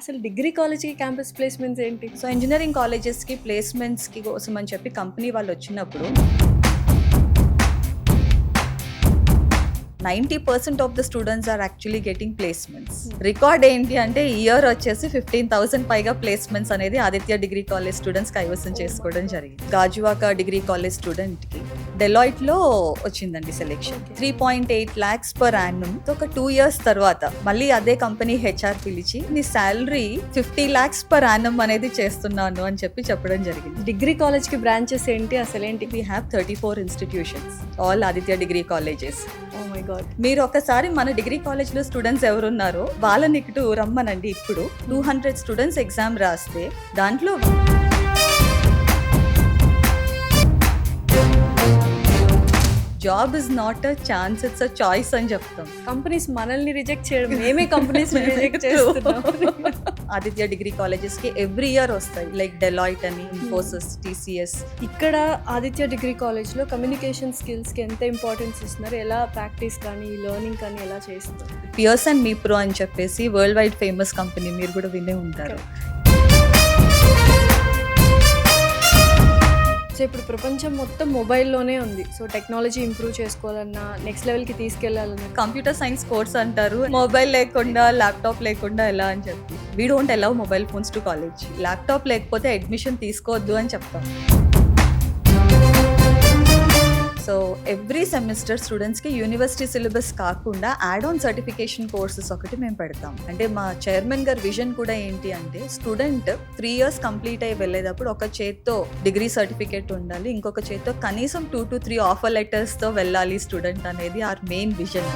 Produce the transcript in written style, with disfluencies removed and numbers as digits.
అసలు డిగ్రీ కాలేజ్‌కి campus placements ఏంటి? సో ఇంజినీరింగ్ కాలేజెస్‌కి ప్లేస్‌మెంట్స్‌కి కోసం అని చెప్పి కంపెనీ వాళ్ళు వచ్చినప్పుడు 90% of the students are actually getting placements. Record ఏంటి అంటే ఈ ఇయర్ వచ్చేసి 15,000 పైగా ప్లేస్మెంట్స్ అనేది ఆదిత్య డిగ్రీ కాలేజ్ స్టూడెంట్స్ కైవసం చేసుకోవడం జరిగింది. గాజువాక డిగ్రీ కాలేజ్ స్టూడెంట్ కి డెలాయిట్ లో వచ్చిందండి సెలెక్షన్. 3.8 lakhs per annum. ఒక 2 years తర్వాత మళ్ళీ అదే కంపెనీ హెచ్ఆర్ పిలిచి నీ శాలరీ 50 lakhs per annum అనేది చేస్తున్నాను అని చెప్పి చెప్పడం జరిగింది. డిగ్రీ కాలేజ్‌కి బ్రాంచెస్ ఏంటి? అసలేంటి? We have 34 institutions, all Aditya degree colleges. Oh my god. మీరు ఒకసారి మన డిగ్రీ కాలేజ్ లో స్టూడెంట్స్ ఎవరున్నారో వాళ్ళని ఇటు రమ్మనండి. ఇప్పుడు 200 స్టూడెంట్స్ ఎగ్జామ్ రాస్తే దాంట్లో job is not a chance, it's a choice అని చెప్తాం. కంపెనీస్ మనల్ని రిజెక్ట్ చేయడం, మేమే కంపెనీస్ రిజెక్ట్ చేస్తున్నాం. ఆదిత్య డిగ్రీ కాలేజెస్ కి ఎవ్రీ ఇయర్ వస్తాయి, లైక్ డెలాయిట్ అని, ఇన్ఫోసిస్, టీసీఎస్. ఇక్కడ ఆదిత్య డిగ్రీ కాలేజ్‌లో కమ్యూనికేషన్ స్కిల్స్‌కి ఎంత ఇంపార్టెన్స్ ఇస్తున్నారు? ఎలా ప్రాక్టీస్ కానీ లెర్నింగ్ కానీ ఎలా చేస్తారు? పియర్సన్ మీప్రో అని చెప్పేసి వరల్డ్ వైడ్ ఫేమస్ కంపెనీ, మీరు కూడా వినే ఉంటారు. సో ఇప్పుడు ప్రపంచం మొత్తం మొబైల్లోనే ఉంది. సో టెక్నాలజీ ఇంప్రూవ్ చేసుకోవాలన్నా, నెక్స్ట్ లెవెల్కి తీసుకెళ్లాలన్నా కంప్యూటర్ సైన్స్ కోర్స్ అంటారు. మొబైల్ లేకుండా, ల్యాప్టాప్ లేకుండా ఎలా అని చెప్పి we don't allow mobile phones to college. Laptop లేకపోతే అడ్మిషన్ తీసుకోవద్దు అని చెప్తాం. సో ఎవ్రీ సెమిస్టర్ స్టూడెంట్స్కి యూనివర్సిటీ సిలబస్ కాకుండా యాడ్ ఆన్ సర్టిఫికేషన్ కోర్సెస్ ఒకటి మేము పెడతాం. అంటే మా చైర్మన్ గారి విజన్ కూడా ఏంటి అంటే స్టూడెంట్ 3 years కంప్లీట్ అయ్యి వెళ్ళేటప్పుడు ఒక చేత్తో డిగ్రీ సర్టిఫికేట్ ఉండాలి, ఇంకొక చేత్తో కనీసం 2 to 3 ఆఫర్ లెటర్స్తో వెళ్ళాలి స్టూడెంట్ అనేది ఆర్ మెయిన్ విజన్.